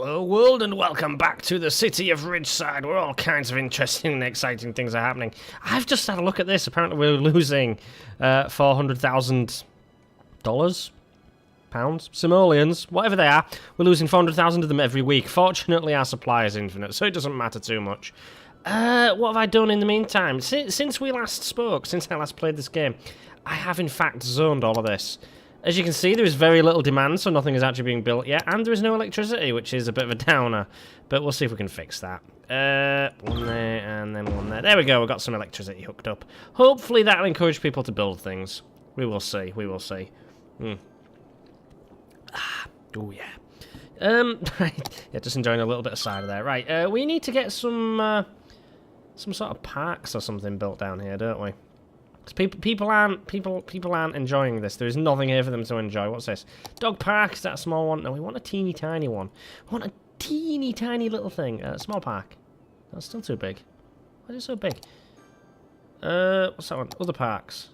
Hello world and welcome back to the city of Ridgeside, where all kinds of interesting and exciting things are happening. I've just had a look at this. Apparently we're losing $400,000, pounds, simoleons, whatever they are. We're losing 400,000 of them every week. Fortunately our supply is infinite, so it doesn't matter too much. What have I done in the meantime? Since we last spoke, since I last played this game, I have in fact zoned all of this. As you can see, there is very little demand, so nothing is actually being built yet, and there is no electricity, which is a bit of a downer. But we'll see if we can fix that. One there, and then one there. There we go, we've got some electricity hooked up. Hopefully that'll encourage people to build things. We will see, we will see. Oh yeah. Right, yeah, just enjoying a little bit of cider there. Right, we need to get some sort of parks or something built down here, don't we? Because people aren't enjoying this. There is nothing here for them to enjoy. What's this? Dog park? Is that a small one? No, we want a teeny tiny one. We want a teeny tiny little thing. Small park. That's still too big. Why is it so big? What's that one? Other parks.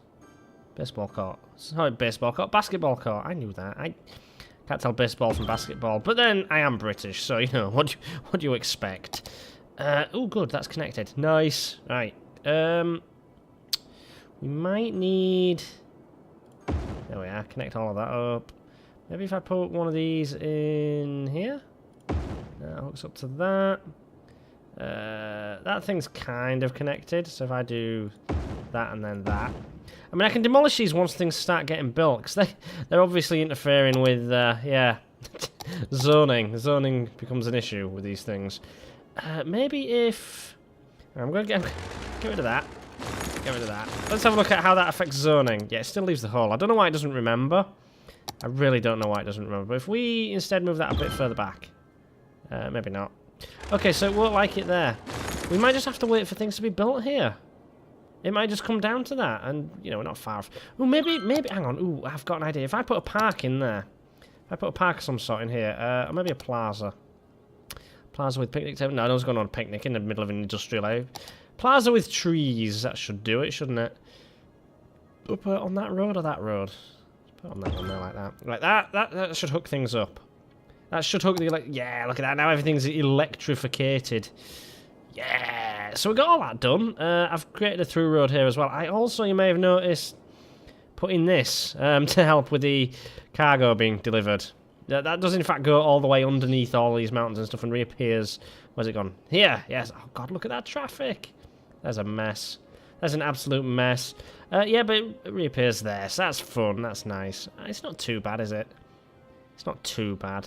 Baseball court. Sorry, baseball court. Basketball court. I knew that. I can't tell baseball from basketball. But then I am British, so you know what do you expect? Oh, good. That's connected. Nice. Right. We might need... There we are, connect all of that up. Maybe if I put one of these in here. That hooks up to that. That thing's kind of connected, so if I do that and then that. I mean, I can demolish these once things start getting built, because they're obviously interfering with, yeah, zoning. Zoning becomes an issue with these things. Maybe if... I'm going to get rid of that. Get rid of that. Let's have a look at how that affects zoning. Yeah, it still leaves the hole. I don't know why it doesn't remember. I really don't know why it doesn't remember. But if we instead move that a bit further back. Maybe not. Okay, so it won't like it there. We might just have to wait for things to be built here. It might just come down to that. And, you know, we're not far off. Oh, maybe, hang on. Ooh, I've got an idea. If I put a park in there. If I put a park of some sort in here. Or maybe a plaza. Plaza with picnic table. No, no one's going on a picnic in the middle of an industrial area. Plaza with trees, that should do it, shouldn't it? We'll put it on that road or that road? Put it on that one there like that. Like that, that should hook things up. That should hook the yeah, look at that, now everything's electrificated. Yeah, so we got all that done. I've created a through road here as well. I also, you may have noticed, put in this to help with the cargo being delivered. That does in fact go all the way underneath all these mountains and stuff and reappears. Where's it gone? Here, yes. Oh god, look at that traffic. There's a mess. There's an absolute mess. Yeah, but it reappears there, so that's fun. That's nice. It's not too bad, is it? It's not too bad.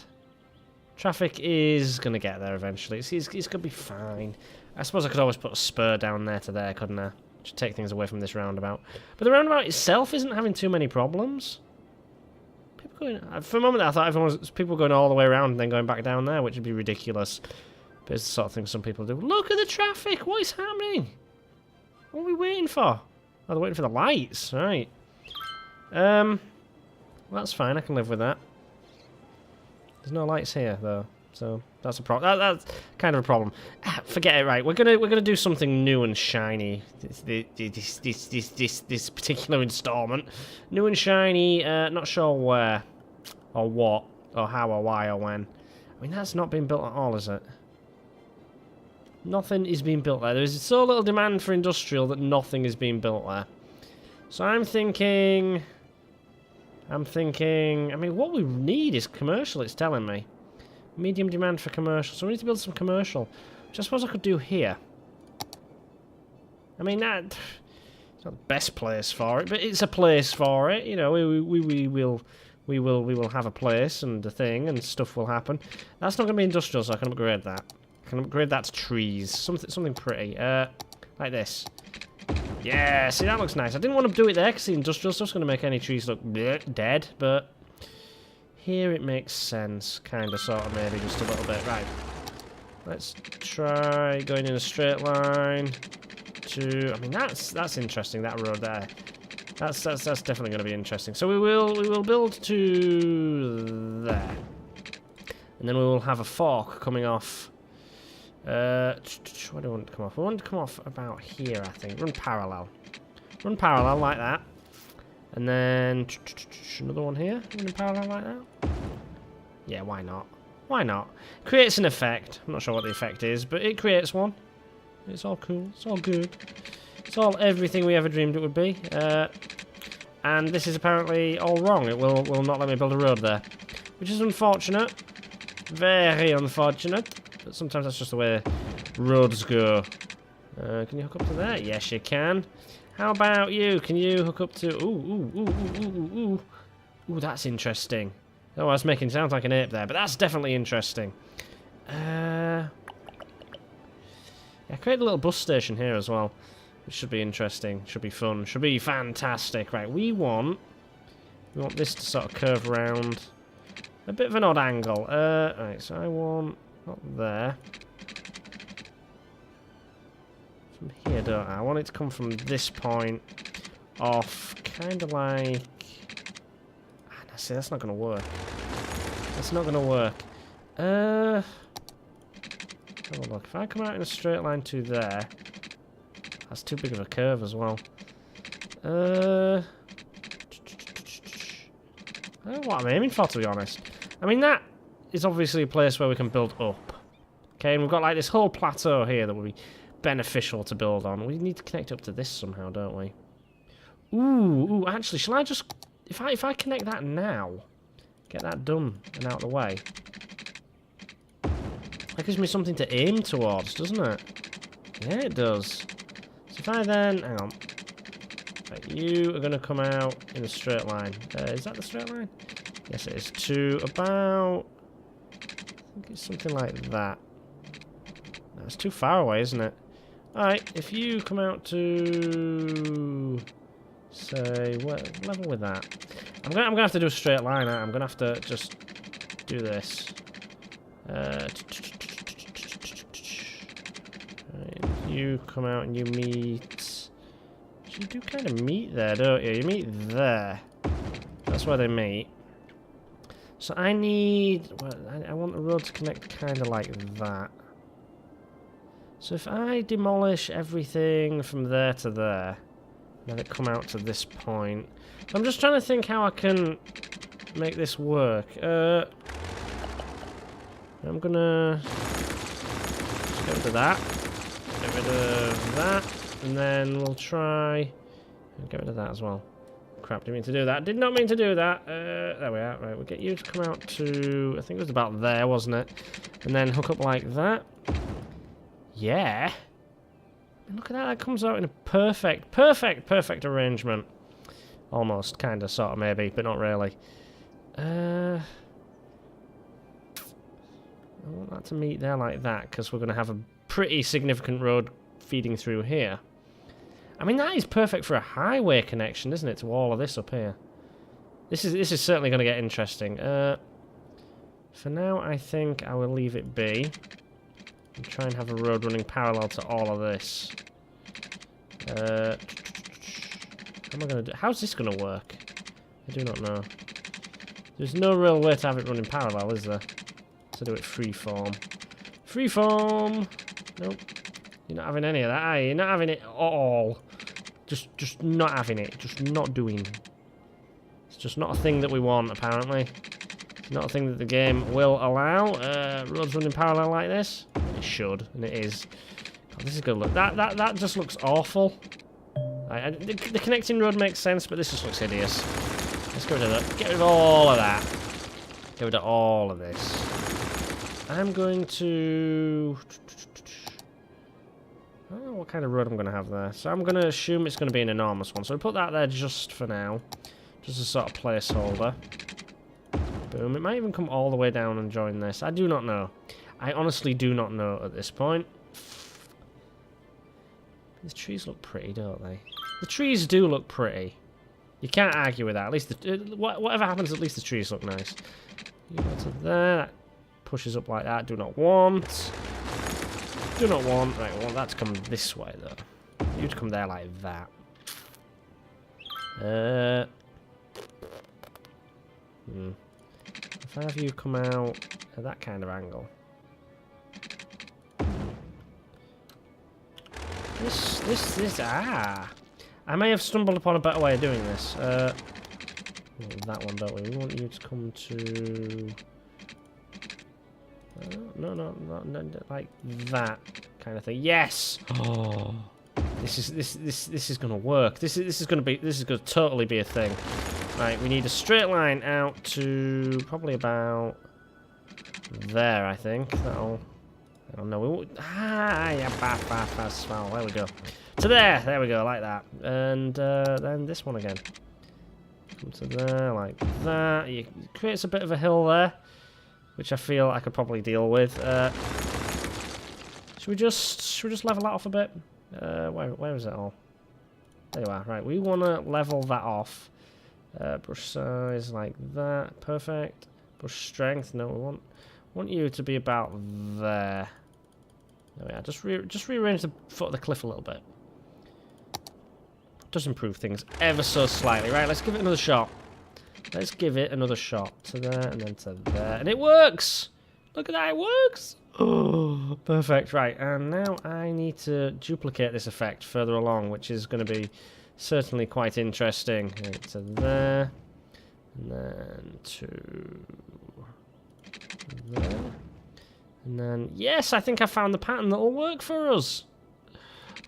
Traffic is going to get there eventually. It's going to be fine. I suppose I could always put a spur down there to there, couldn't I? Just take things away from this roundabout. But the roundabout itself isn't having too many problems. People going... For a moment I thought people going all the way around and then going back down there, which would be ridiculous. But it's the sort of thing some people do. Look at the traffic! What is happening? What are we waiting for? Oh, they're waiting for the lights. Right. Well, that's fine. I can live with that. There's no lights here, though. So, that's a problem. That's kind of a problem. Forget it, right. We're gonna do something new and shiny. This particular installment. New and shiny, not sure where. Or what. Or how or why or when. I mean, that's not been built at all, is it? Nothing is being built there. There is so little demand for industrial that nothing is being built there. So I'm thinking... I mean, what we need is commercial, it's telling me. Medium demand for commercial. So we need to build some commercial. Which I suppose I could do here. I mean, it's not the best place for it, but it's a place for it. You know, we will have a place and a thing and stuff will happen. That's not going to be industrial, so I can upgrade that. I can upgrade that to trees. Something pretty. Like this. Yeah, see, that looks nice. I didn't want to do it there because the industrial stuff's going to make any trees look dead, but here it makes sense. Kind of, sort of, maybe just a little bit. Right. Let's try going in a straight line to... I mean, that's interesting, that road there. That's definitely going to be interesting. So we will build to there. And then we will have a fork coming off... where do we want it to come off? We want it to come off about here, I think. Run parallel. Run parallel like that. And then another one here. Running parallel like that. Yeah, why not? Why not? Creates an effect. I'm not sure what the effect is, but it creates one. It's all cool. It's all good. It's all everything we ever dreamed it would be. And this is apparently all wrong. It will not let me build a road there, which is unfortunate. Very unfortunate. But sometimes that's just the way roads go. Can you hook up to there? Yes, you can. How about you? Can you hook up to... Ooh, that's interesting. Oh, I was making sounds like an ape there, but that's definitely interesting. Yeah, create a little bus station here as well, which should be interesting. Should be fun. Should be fantastic. Right, we want this to sort of curve around a bit of an odd angle. Right, so I want... Not there. From here, don't I? I want it to come from this point off, kind of like... See, that's not going to work. That's not going to work. Have a look. If I come out in a straight line to there, that's too big of a curve as well. I don't know what I'm aiming for, to be honest. I mean, that is obviously a place where we can build up. Okay, and we've got like this whole plateau here that would be beneficial to build on. We need to connect up to this somehow, don't we? Ooh, actually, shall I just... If I connect that now, get that done and out of the way, that gives me something to aim towards, doesn't it? Yeah, it does. So if I then... Hang on. Right, you are going to come out in a straight line. Is that the straight line? Yes, it is. To about... I think it's something like that. No, it's too far away, isn't it? Alright, if you come out to... Say, what level with that? I'm gonna have to do a straight line. I'm gonna have to just do this. You come out and you meet. You do kind of meet there, don't you? You meet there. That's where they meet. So I need. Well, I want the road to connect kind of like that. So if I demolish everything from there to there. Let it come out to this point. I'm just trying to think how I can make this work. I'm gonna just get rid of that. Get rid of that. And then we'll try and get rid of that as well. Crap, didn't mean to do that. Did not mean to do that. There we are. Right, we'll get you to come out to... I think it was about there, wasn't it? And then hook up like that. Yeah. Look at that, that comes out in a perfect arrangement. Almost, kind of, sort of, maybe, but not really. I want that to meet there like that, because we're going to have a pretty significant road feeding through here. I mean, that is perfect for a highway connection, isn't it, to all of this up here? This is certainly going to get interesting. For now, I think I will leave it be. And try and have a road running parallel to all of this. How am I going to do? How's this going to work? I do not know. There's no real way to have it running parallel, is there? So do it freeform. Freeform! Nope. You're not having any of that, are you? You're not having it at all. Just not having it. Just not doing. It's just not a thing that we want, apparently. It's not a thing that the game will allow. Roads running parallel like this. It should, and it is. God, this is good look. That just looks awful. The connecting road makes sense, but this just looks hideous. Let's get rid of that. Get rid of all of that. Get rid of all of this. I'm going to... I don't know what kind of road I'm going to have there. So I'm going to assume it's going to be an enormous one. So I'll put that there just for now. Just a sort of placeholder. Boom. It might even come all the way down and join this. I do not know. I honestly do not know at this point. The trees look pretty, don't they? The trees do look pretty. You can't argue with that. At least, whatever happens, at least the trees look nice. You go to there. That pushes up like that. Do not want. Do not want. Right, I want that to come this way, though. You to come there like that. If I have you come out at that kind of angle. I may have stumbled upon a better way of doing this. That one, don't we? We want you to come to No, like that kind of thing. Yes. Oh, this is gonna work. This is gonna totally be a thing. Right, we need a straight line out to probably about there. I think that'll. I don't know. Yeah, Sval. There we go. To there. There we go, like that. And then this one again. Come to there, like that. It creates a bit of a hill there, which I feel I could probably deal with. Should we just level that off a bit? Where is it all? There you are. Right, we want to level that off. Brush size like that. Perfect. Brush strength. No, we want you to be about there. There we are. Just rearrange the foot of the cliff a little bit. Does improve things ever so slightly. Right, let's give it another shot. Let's give it another shot. To there and then to there. And it works! Look at that, it works! Oh, perfect. Right, and now I need to duplicate this effect further along, which is going to be certainly quite interesting. Right, to there. And then to there. And then, yes, I think I found the pattern that'll work for us.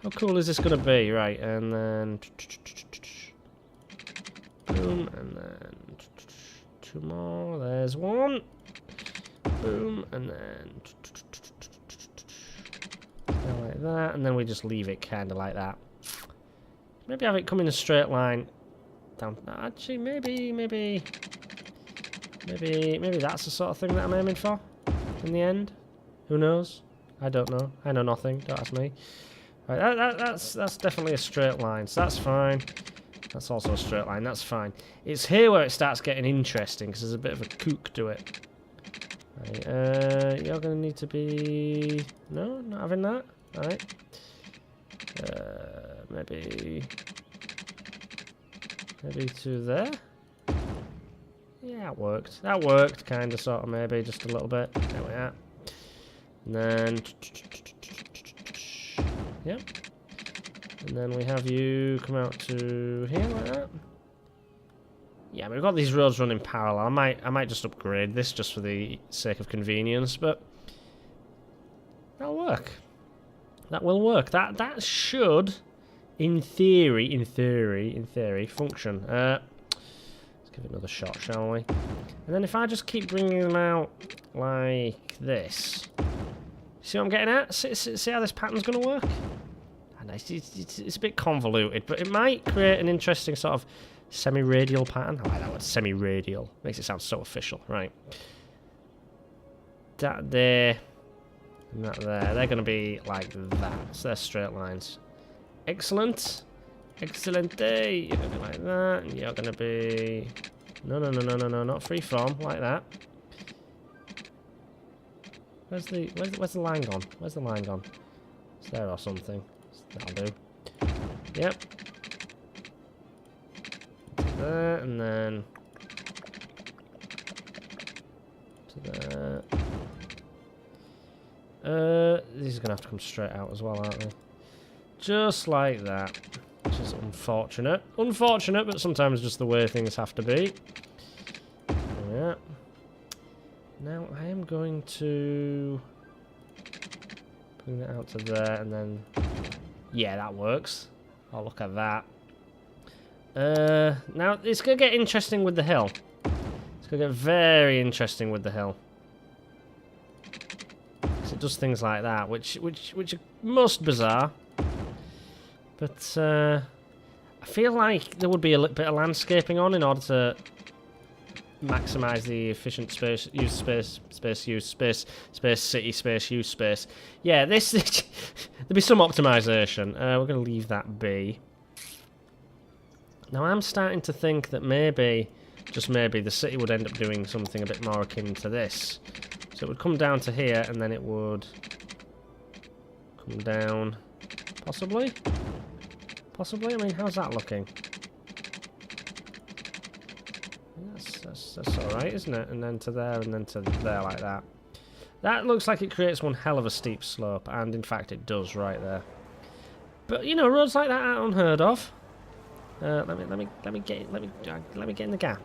How cool is this going to be? Right, and then boom, and then two more. There's one. Boom, and then like that, and then we just leave it kind of like that. Maybe have it come in a straight line down. Actually, maybe that's the sort of thing that I'm aiming for in the end. Who knows? I don't know. I know nothing. Don't ask me. Right, that's definitely a straight line, so that's fine. That's also a straight line, that's fine. It's here where it starts getting interesting, because there's a bit of a kook to it. Right, you're going to need to be... No, not having that? Alright. Maybe to there? Yeah, that worked. That worked, kind of, sort of, maybe, just a little bit. There we are. And then... Yep. And then we have you come out to here like that. Yeah, we've got these roads running parallel. I might just upgrade this just for the sake of convenience, but that'll work. That will work. That should, in theory, function. Let's give it another shot, shall we? And then if I just keep bringing them out like this, see what I'm getting at? See how this pattern's going to work? It's a bit convoluted, but it might create an interesting sort of semi-radial pattern. I like that word, semi-radial. Makes it sound so official. Right. That there and that there. They're going to be like that. So they're straight lines. Excellent. Excellent day. You're going to be like that. And you're going to be... No, not freeform. Like that. Where's the line gone? Where's the line gone? It's there or something. That'll do. Yep. To there, and then to there. These are gonna have to come straight out as well, aren't they? Just like that. Which is unfortunate. Unfortunate, but sometimes just the way things have to be. Yeah. Now I am going to bring that out to there, and then yeah, that works. Oh, look at that. Now it's gonna get interesting with the hill. It's gonna get very interesting with the hill. So it does things like that, which are most bizarre. But I feel like there would be a little bit of landscaping on in order to maximize the efficient space use, city space use space. Yeah, this there'll be some optimization. We're going to leave that be. Now I'm starting to think that maybe, just maybe, the city would end up doing something a bit more akin to this. So it would come down to here, and then it would come down, possibly. Possibly. I mean, how's that looking? That's alright, isn't it? And then to there, and then to there like that. That looks like it creates one hell of a steep slope, and in fact it does right there. But you know, roads like that aren't unheard of. Let me get in the gap.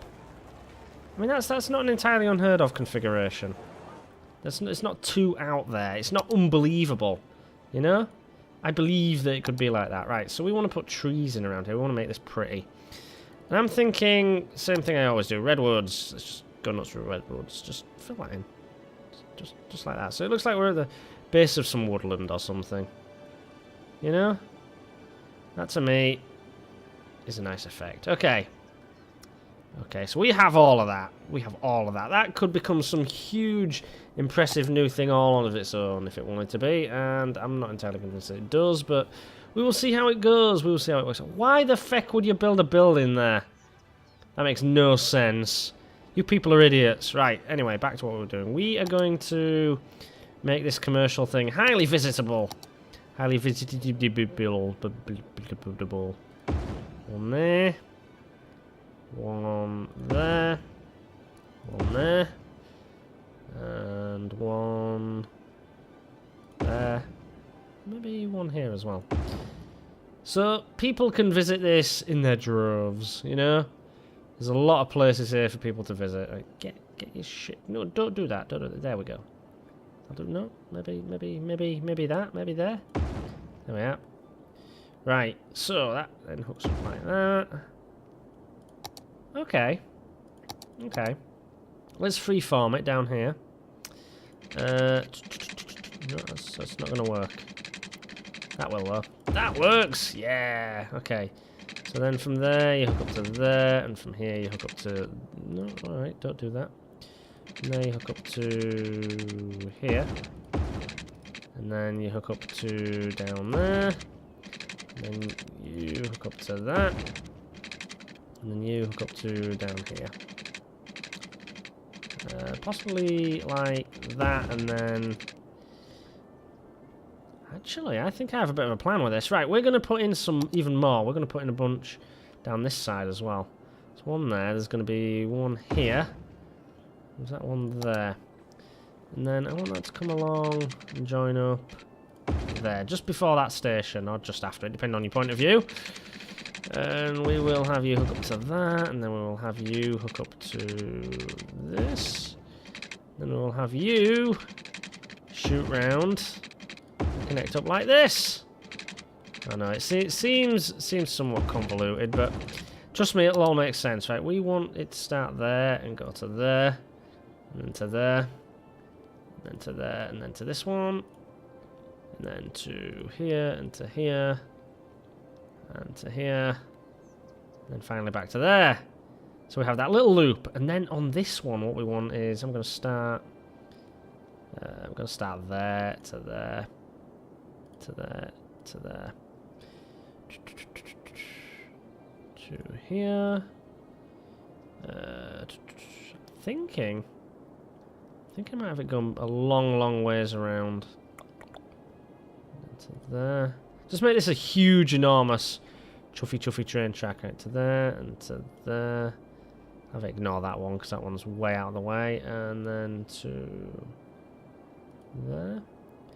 I mean, that's not an entirely unheard of configuration. It's not too out there. It's not unbelievable, you know? I believe that it could be like that. Right, so we want to put trees in around here. We want to make this pretty. And I'm thinking, same thing I always do. Redwoods. Let's just go nuts for redwoods. Just fill that in. Just like that. So it looks like we're at the base of some woodland or something. You know? That to me is a nice effect. Okay. Okay, so we have all of that. We have all of that. That could become some huge, impressive new thing all on its own if it wanted to be. And I'm not entirely convinced that it does, but we will see how it goes. We will see how it works. Why the feck would you build a building there? That makes no sense. You people are idiots. Right, anyway, back to what we're doing. We are going to make this commercial thing highly visitable. Highly visitable. One there. One there. One there. And one there. Maybe one here as well. So people can visit this in their droves, you know? There's a lot of places here for people to visit. Right, get your shit. No, don't do that. Don't do that. There we go. I don't know. Maybe that. Maybe there. There we are. Right. So that then hooks up like that. Okay. Okay. Let's freeform it down here. No, that's not going to work. That will though. That works! Yeah! Okay. So then from there you hook up to there, and from here you hook up to... No, alright, don't do that. And there you hook up to here. And then you hook up to down there. And then you hook up to that. And then you hook up to down here. Possibly like that, and then... Actually, I think I have a bit of a plan with this. Right, we're going to put in some even more. We're going to put in a bunch down this side as well. There's one there. There's going to be one here. There's that one there. And then I want that to come along and join up there. Just before that station, or just after it, depending on your point of view. And we will have you hook up to that. And then we will have you hook up to this. Then we will have you shoot round. Connect up like this. I know it seems somewhat convoluted, but trust me, it'll all make sense, right? We want it to start there and go to there, and then to there, and then to there, and then to this one, and then to here, and to here, and to here, and then finally back to there. So we have that little loop, and then on this one, what we want is I'm going to start there to there. To there, to there, to here. Thinking I might have it gone a long ways around. To there. Just make this a huge, enormous, chuffy train track. Right to there and to there. I've ignored that one because that one's way out of the way, and then to there.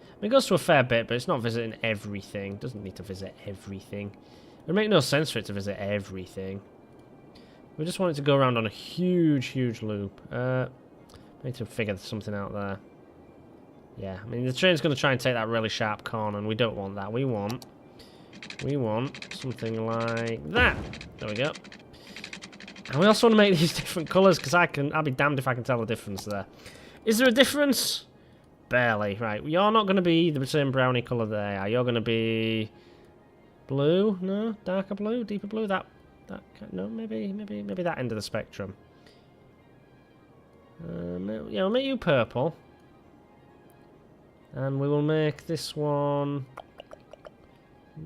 I mean, it goes to a fair bit, but it's not visiting everything. It doesn't need to visit everything. It would make no sense for it to visit everything. We just want it to go around on a huge loop. I need to figure something out there. Yeah, I mean, the train's going to try and take that really sharp corner, and we don't want that. We want something like that. There we go. And we also want to make these different colours, because I'll be damned if I can tell the difference there. Is there a difference? Barely. Right, you're not going to be the same brownie colour there. You're going to be blue? No? Darker blue? Deeper blue? That no, maybe that end of the spectrum. Yeah, we'll make you purple. And we will make this one...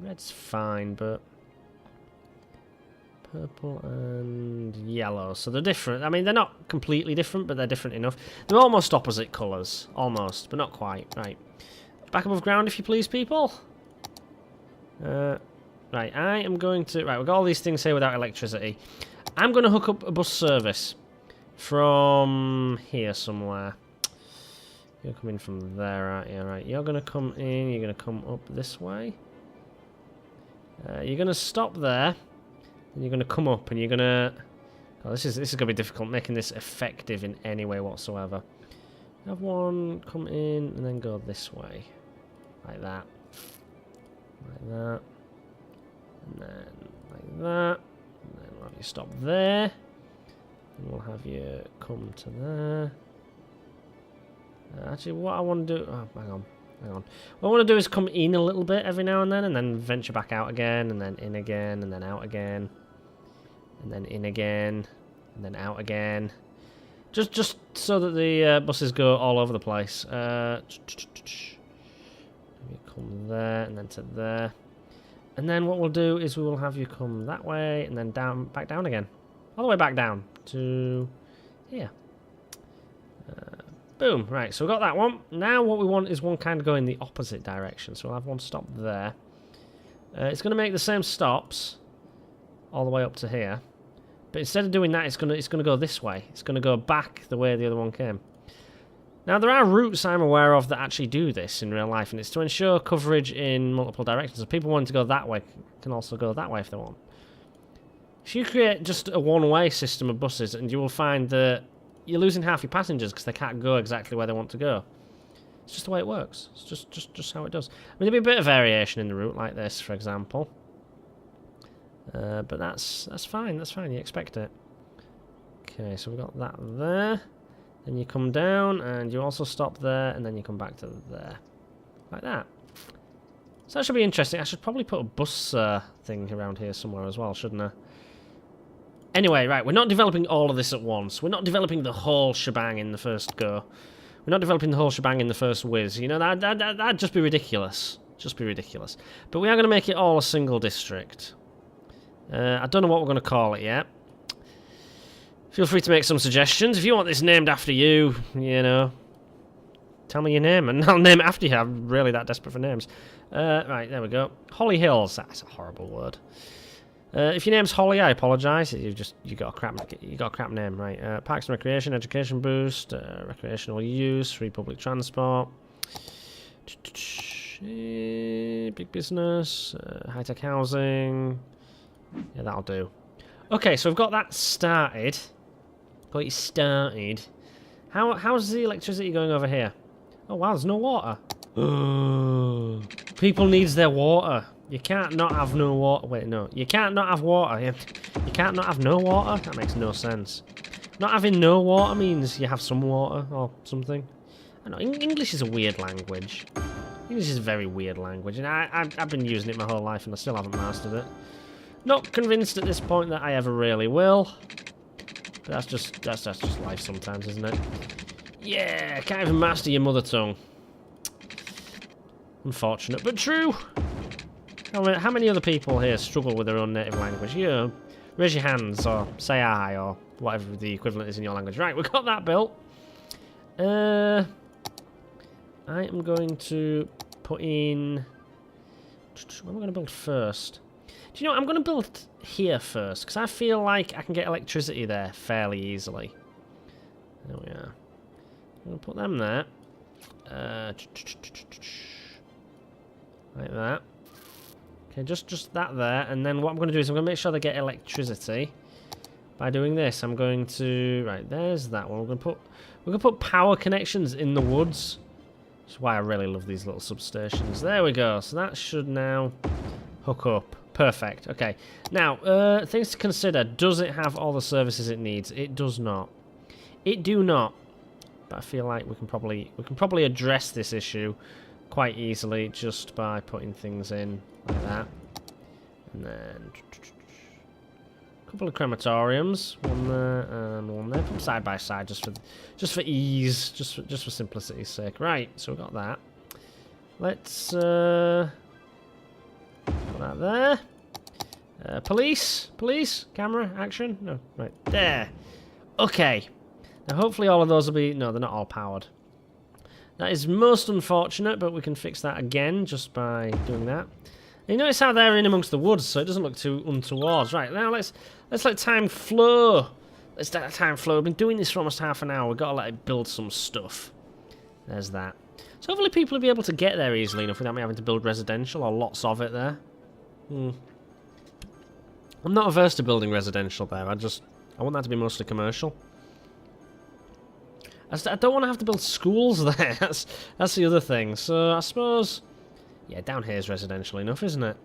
Red's fine, but... Purple and yellow. So they're different. I mean, they're not completely different, but they're different enough. They're almost opposite colours. Almost, but not quite. Right. Back above ground, if you please, people. Right, I am going to... Right, we've got all these things here without electricity. I'm going to hook up a bus service from here somewhere. You're coming from there, aren't you? Right, you're going to come in. You're going to come up this way. You're going to stop there. And you're going to come up and you're going to... Oh, this is going to be difficult, making this effective in any way whatsoever. Have one come in and then go this way. Like that. Like that. And then like that. And then we'll have you stop there. And we'll have you come to there. Actually, what I want to do... Oh, hang on. Hang on. What I want to do is come in a little bit every now and then venture back out again, and then in again, and then out again. And then in again, and then out again. Just so that the buses go all over the place. Come there, and then to there. And then what we'll do is we will have you come that way, and then down, back down again. All the way back down to here. Boom. Right, so we've got that one. Now what we want is one kind of go in the opposite direction. So we'll have one stop there. It's going to make the same stops all the way up to here. But instead of doing that, it's going to go this way. It's going to go back the way the other one came. Now, there are routes I'm aware of that actually do this in real life, and it's to ensure coverage in multiple directions. So people wanting to go that way can also go that way if they want. If you create just a one-way system of buses, and you will find that you're losing half your passengers because they can't go exactly where they want to go. It's just the way it works. It's just how it does. I mean, there'll be a bit of variation in the route, like this, for example. But that's fine. That's fine. You expect it. Okay, so we've got that there. Then you come down, and you also stop there, and then you come back to there, like that. So that should be interesting. I should probably put a bus thing around here somewhere as well, shouldn't I? Anyway, right, we're not developing all of this at once. We're not developing the whole shebang in the first go. We're not developing the whole shebang in the first whiz. You know, that'd just be ridiculous. Just be ridiculous. But we are going to make it all a single district. I don't know what we're going to call it yet. Feel free to make some suggestions. If you want this named after you, you know, tell me your name and I'll name it after you. I'm really that desperate for names. Right, there we go. Holly Hills. That's a horrible word. If your name's Holly, I apologise. You got a crap name, right? Parks and Recreation, Education Boost, recreational use, free public transport, big business, high tech housing. Yeah, that'll do. Okay, so we've got that started. Got it started. How's the electricity going over here? Oh wow, there's no water. People needs their water. You can't not have no water. Wait, no. You can't not have water. You can't not have no water? That makes no sense. Not having no water means you have some water or something. I know, English is a weird language. English is a very weird language, and I've been using it my whole life and I still haven't mastered it. Not convinced at this point that I ever really will. But that's just life sometimes, isn't it? Yeah, can't even master your mother tongue. Unfortunate, but true. How many other people here struggle with their own native language? You raise your hands or say aye or whatever the equivalent is in your language. Right, we've got that built. I am going to put in... What am I going to build first? Do you know what? I'm going to build here first because I feel like I can get electricity there fairly easily. There we are. I'm going to put them there. Like that. Okay, just that there, and then what I'm going to do is I'm going to make sure they get electricity by doing this. I'm going to there's that one. We're going to put power connections in the woods. That's why I really love these little substations. There we go. So that should now hook up. Perfect. Okay. Now, things to consider. Does it have all the services it needs? It does not. It do not. But I feel like we can probably address this issue quite easily just by putting things in like that, and then a couple of crematoriums, one there and one there, put them side by side just for ease, just for simplicity's sake. Right, so we've got that. Let's put that there. Police, camera, action. No, right there. Okay. Now hopefully all of those will be. No, they're not all powered. That is most unfortunate, but we can fix that again just by doing that. And you notice how they're in amongst the woods, so it doesn't look too untoward. Right, now let's let time flow. Let's let time flow. We've been doing this for almost half an hour. We've got to let it build some stuff. There's that. So hopefully people will be able to get there easily enough without me having to build residential or lots of it there. I'm not averse to building residential there. I want that to be mostly commercial. I don't want to have to build schools there. That's the other thing. So I suppose, yeah, down here is residential enough, isn't it?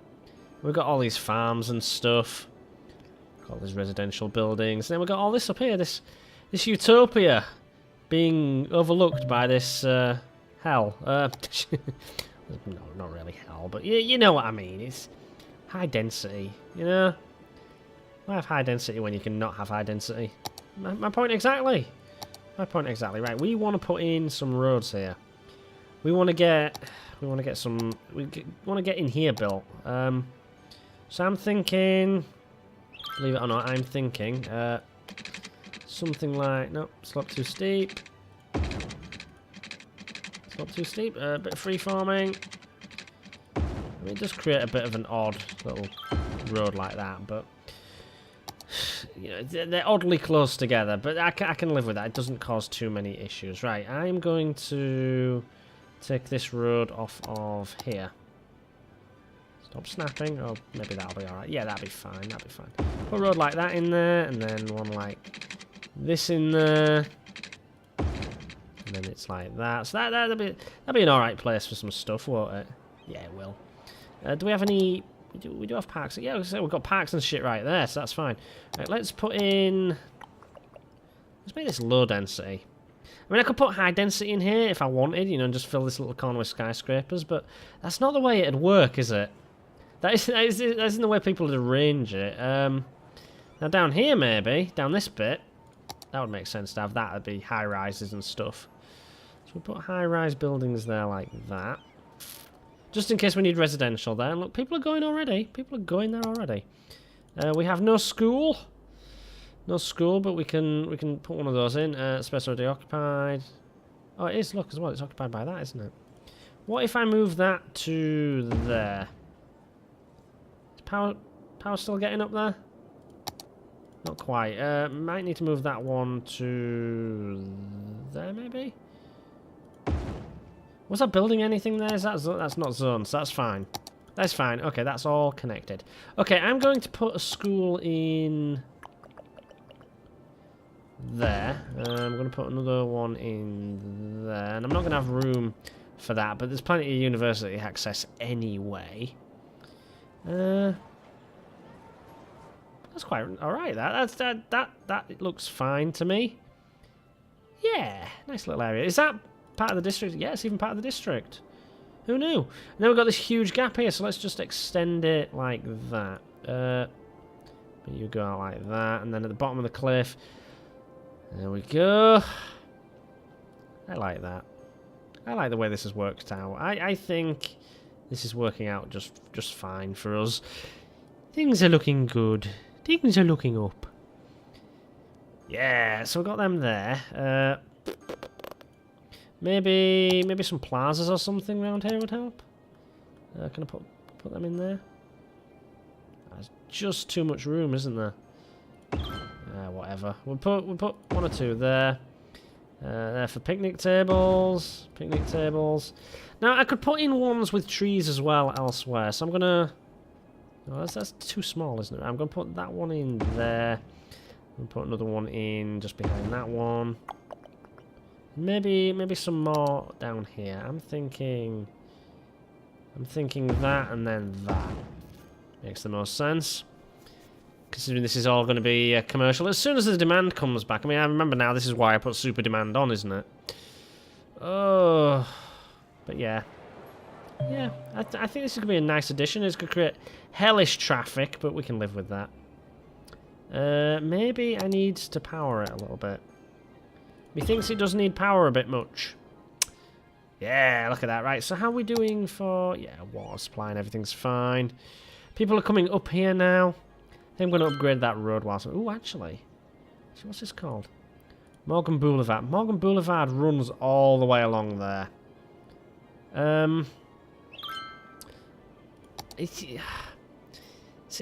We've got all these farms and stuff. Got all these residential buildings. And then we've got all this up here, this utopia being overlooked by this hell. No, not really hell, but you know what I mean. It's high density, you know? Why have high density when you can not have high density? My point exactly. My point exactly. Right, we want to put in some roads here. We want to get some. We want to get in here built. So I'm thinking. Believe it or not, I'm thinking something like no, slope too steep. Slope too steep. A bit of free-forming. I mean, it does create a bit of an odd little road like that, but. You know, they're oddly close together, but I can live with that. It doesn't cause too many issues. Right, I'm going to take this road off of here. Stop snapping. Oh, maybe that'll be alright. Yeah, that'll be fine. That'll be fine. Put a road like that in there, and then one like this in there. And then it's like that. So that'll be an alright place for some stuff, won't it? Yeah, it will. Do we have any... We do have parks. Yeah, we've got parks and shit right there, so that's fine. Right, let's put in... Let's make this low density. I mean, I could put high density in here if I wanted, you know, and just fill this little corner with skyscrapers, but that's not the way it'd work, is it? That isn't the way people would arrange it. Now down here, maybe, down this bit, that would make sense to have that. It'd be high-rises and stuff. So we'll put high-rise buildings there like that. Just in case we need residential there. Look, people are going already. People are going there already. We have no school. No school, but we can put one of those in. Space already occupied. Oh, it is, look, as well. It's occupied by that, isn't it? What if I move that to there? Is power still getting up there? Not quite. Might need to move that one to there, maybe? Was that building anything there? Is that's not zones. That's fine. That's fine. Okay, that's all connected. Okay, I'm going to put a school in there. I'm going to put another one in there. And I'm not going to have room for that, but there's plenty of university access anyway. That's quite alright, that looks fine to me. Yeah, nice little area. Is that part of the district? Yeah, it's even part of the district. Who knew? And then we've got this huge gap here, so let's just extend it like that. You go out like that, and then at the bottom of the cliff, there we go. I like that. I like the way this has worked out. I think this is working out just fine for us. Things are looking good. Things are looking up. Yeah, so we've got them there. Maybe some plazas or something around here would help. Can I put them in there? There's just too much room, isn't there? Whatever. We'll put one or two there. There for picnic tables. Picnic tables. Now I could put in ones with trees as well elsewhere. So I'm gonna. Oh, that's too small, isn't it? I'm gonna put that one in there. I'm gonna put another one in just behind that one. Maybe some more down here. I'm thinking that and then that. Makes the most sense. Considering this is all going to be commercial. As soon as the demand comes back. I mean, I remember now this is why I put super demand on, isn't it? Oh. But yeah. Yeah, I think this is going to be a nice addition. It's going to create hellish traffic, but we can live with that. Maybe I need to power it a little bit. Methinks it does need power a bit much. Yeah, look at that. Right, so how are we doing for... Yeah, water supply and everything's fine. People are coming up here now. I think I'm going to upgrade that road whilst... Ooh, actually. What's this called? Morgan Boulevard. Morgan Boulevard runs all the way along there. See,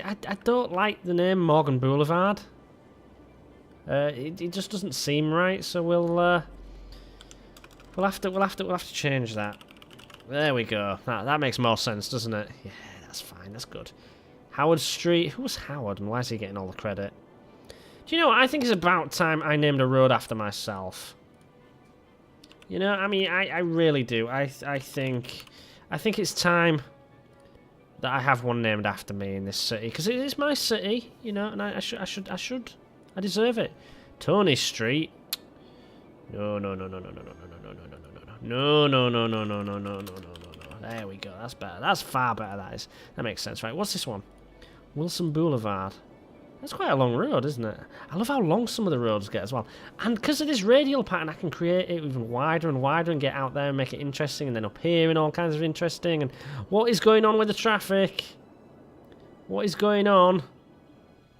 I don't like the name Morgan Boulevard. It just doesn't seem right, so we'll have to change that. There we go. That makes more sense, doesn't it? Yeah, that's fine. That's good. Howard Street. Who was Howard, and why is he getting all the credit? Do you know what? I think it's about time I named a road after myself. You know, I mean, I really do. I think it's time that I have one named after me in this city, because it is my city, you know, and I deserve it. Tony Street. No. There we go. That's better. That's far better. That makes sense, right? What's this one? Wilson Boulevard. That's quite a long road, isn't it? I love how long some of the roads get as well. And because of this radial pattern, I can create it even wider and wider and get out there and make it interesting, and then up here and all kinds of interesting. And what is going on with the traffic? What is going on?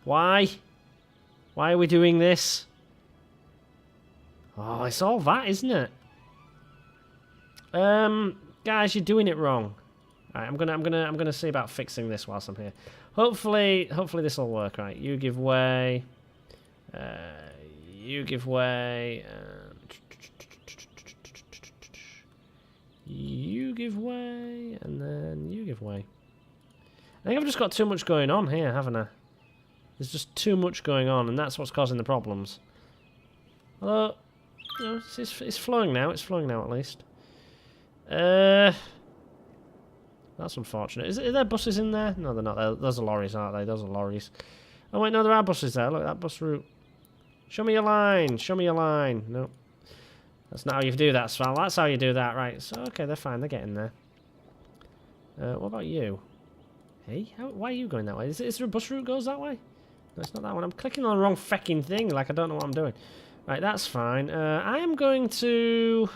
Why? Why are we doing this? Oh, it's all that, isn't it? Guys, you're doing it wrong. Alright, I'm gonna see about fixing this whilst I'm here. Hopefully this will work. Right, you give way. You give way. You give way, and then you give way. I think I've just got too much going on here, haven't I? There's just too much going on, and that's what's causing the problems. Although, you know, it's flowing now. It's flowing now, at least. That's unfortunate. Are there buses in there? No, they're not. Those are lorries, aren't they? Those are lorries. Oh, wait, no, there are buses there. Look at that bus route. Show me your line. Show me your line. No. That's not how you do that, Sval. That's how you do that. Right. So, okay, they're fine. They're getting there. What about you? Hey, why are you going that way? Is there a bus route goes that way? No, it's not that one. I'm clicking on the wrong fecking thing. Like, I don't know what I'm doing. Right, that's fine. I am going to...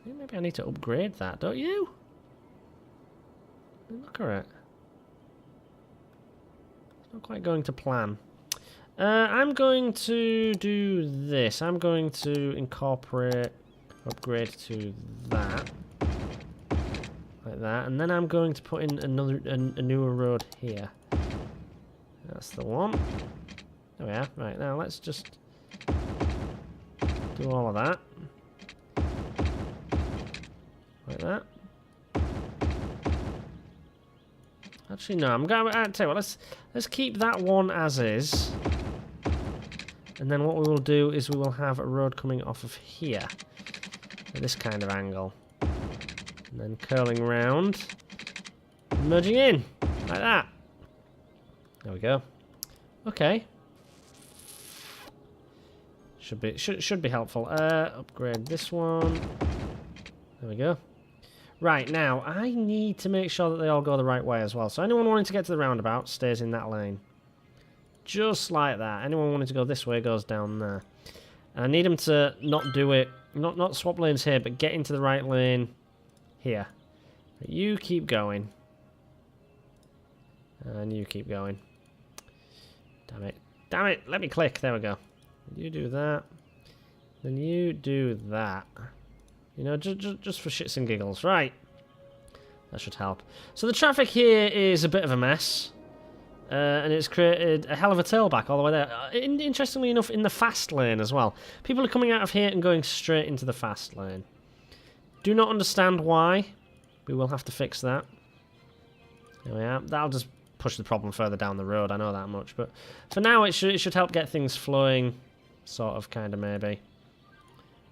Maybe I need to upgrade that, don't you? Look at it. It's not quite going to plan. I'm going to do this. I'm going to incorporate, upgrade to that. Like that. And then I'm going to put in a newer road here. That's the one. There we are. Right, now let's just do all of that. Like that. Actually, no. I'm going to tell you what. Let's keep that one as is, and then what we will do is we will have a road coming off of here, at this kind of angle, and then curling round, and merging in like that. There we go. Okay. Should be helpful. Upgrade this one. There we go. Right, now, I need to make sure that they all go the right way as well. So anyone wanting to get to the roundabout stays in that lane. Just like that. Anyone wanting to go this way goes down there. And I need them to not do it, not swap lanes here, but get into the right lane here. You keep going. And you keep going. Damn it. Damn it, let me click. There we go. You do that. Then you do that. You know, just for shits and giggles. Right. That should help. So the traffic here is a bit of a mess. And it's created a hell of a tailback all the way there. Interestingly enough, in the fast lane as well. People are coming out of here and going straight into the fast lane. Do not understand why. We will have to fix that. There we are. That'll just push the problem further down the road. I know that much. But for now, it should help get things flowing. Sort of, kind of, maybe.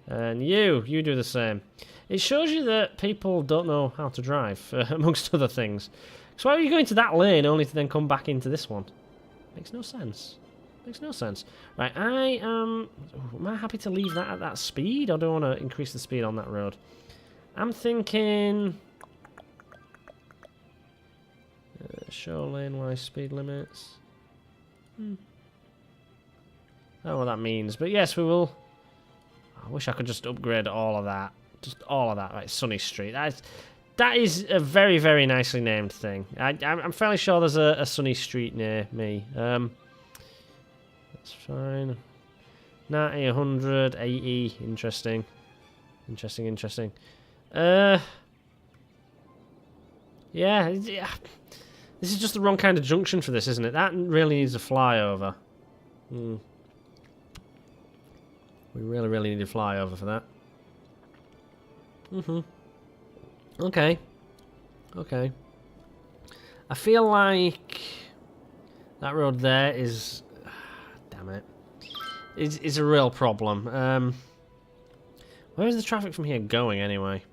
And you do the same. It shows you that people don't know how to drive, amongst other things. So why are you going to that lane only to then come back into this one? Makes no sense. Makes no sense. Right, am I happy to leave that at that speed, or do I want to increase the speed on that road? I'm thinking... show lane-wise speed limits. I don't know what that means, but yes, we will... I wish I could just upgrade all of that. Just all of that. Right, Sunny Street. That is a very, very nicely named thing. I'm fairly sure there's a Sunny Street near me. That's fine. 90, 100, 80. Interesting. Interesting. Yeah. This is just the wrong kind of junction for this, isn't it? That really needs a flyover. We really need a flyover for that. Okay. I feel like that road there is... damn it. Is a real problem. Where is the traffic from here going, anyway?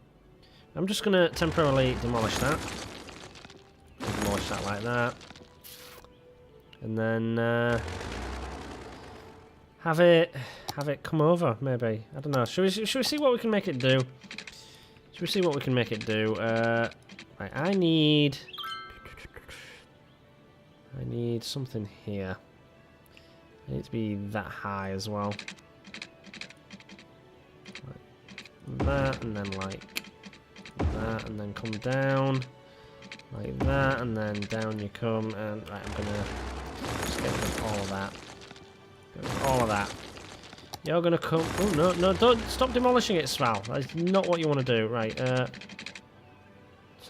I'm just going to temporarily demolish that. Demolish that like that. And then have it come over, maybe. I don't know. Should we see what we can make it do? Should we see what we can make it do? Right, I need something here. I need it to be that high as well. Like that, and then like that, and then come down. Like that, and then down you come, and right, I'm gonna just get rid of all of that. Get rid of all of that. You're gonna come. Oh no, no! Don't stop demolishing it, Sval. That's not what you want to do. Right, to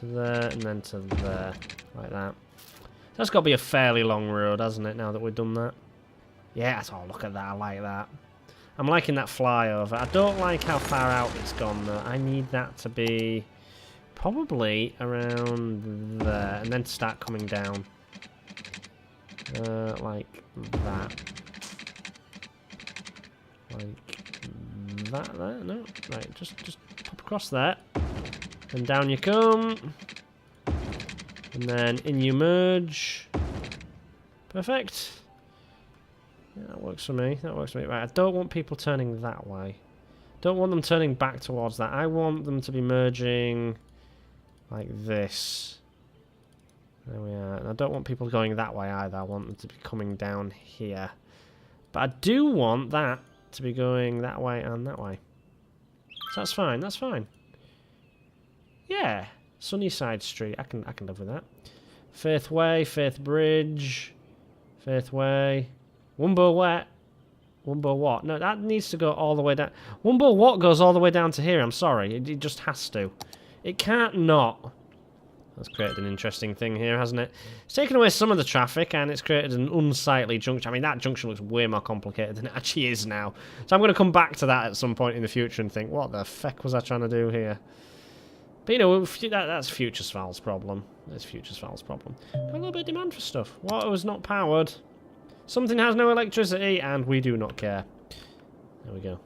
there, and then to there, like that. That's got to be a fairly long road, hasn't it? Now that we've done that. Yes. Oh, look at that! I like that. I'm liking that flyover. I don't like how far out it's gone though. I need that to be probably around there, and then to start coming down. Like that. Like that there? No? Right, just pop across there. And down you come. And then in you merge. Perfect. Yeah, that works for me. That works for me. Right, I don't want people turning that way. Don't want them turning back towards that. I want them to be merging like this. There we are. And I don't want people going that way either. I want them to be coming down here. But I do want that to be going that way and that way. So that's fine. That's fine. Yeah. Sunnyside Street. I can live with that. Faith Way, Faith Bridge, Faith Way. Wumbo Wet. Wumbo what? No, that needs to go all the way down. Wumbo what goes all the way down to here? I'm sorry. It just has to. It can't not. That's created an interesting thing here, hasn't it? It's taken away some of the traffic, and it's created an unsightly junction. I mean, that junction looks way more complicated than it actually is now. So I'm going to come back to that at some point in the future and think, what the feck was I trying to do here? But, you know, that's future Sval's problem. That's future Sval's problem. Got a little bit of demand for stuff. Water was not powered. Something has no electricity, and we do not care. There we go.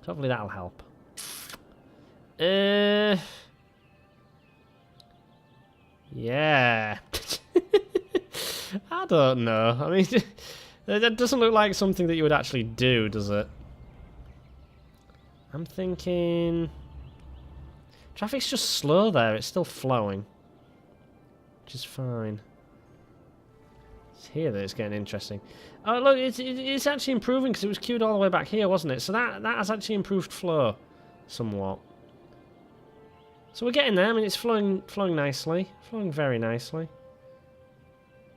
So hopefully that'll help. Yeah. I don't know. I mean, that doesn't look like something that you would actually do, does it? I'm thinking... Traffic's just slow there. It's still flowing. Which is fine. It's here that it's getting interesting. Oh, look, it's actually improving because it was queued all the way back here, wasn't it? So that has actually improved flow somewhat. So we're getting there. I mean, it's flowing nicely. Flowing very nicely.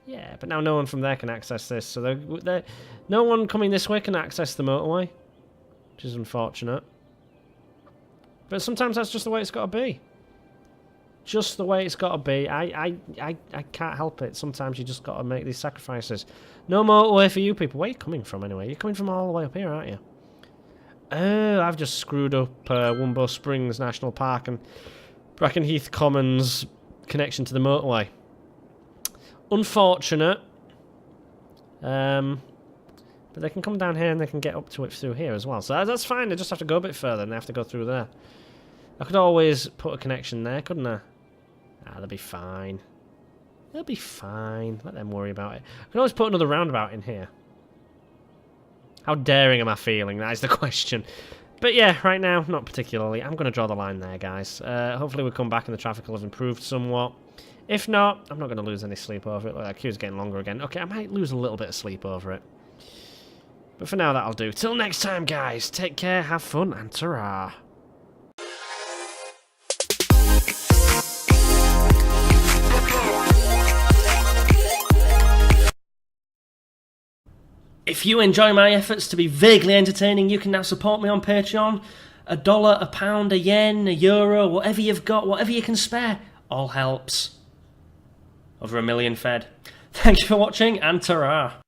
Yeah, but now no one from there can access this. So no one coming this way can access the motorway. Which is unfortunate. But sometimes that's just the way it's got to be. Just the way it's got to be. I can't help it. Sometimes you just got to make these sacrifices. No motorway for you people. Where are you coming from anyway? You're coming from all the way up here, aren't you? Oh, I've just screwed up Wumbo Springs National Park and Brackenheath Commons connection to the motorway. Unfortunate. But they can come down here and they can get up to it through here as well. So that's fine. They just have to go a bit further and they have to go through there. I could always put a connection there, couldn't I? Ah, they'll be fine. They'll be fine. Let them worry about it. I can always put another roundabout in here. How daring am I feeling? That is the question. But yeah, right now, not particularly. I'm going to draw the line there, guys. Hopefully we'll come back and the traffic will have improved somewhat. If not, I'm not going to lose any sleep over it. Look, that queue's getting longer again. Okay, I might lose a little bit of sleep over it. But for now, that'll do. Till next time, guys. Take care, have fun, and ta-ra. If you enjoy my efforts to be vaguely entertaining, you can now support me on Patreon. $1, a pound, a yen, a euro, whatever you've got, whatever you can spare, all helps. Over 1 million fed. Thank you for watching, and ta-ra.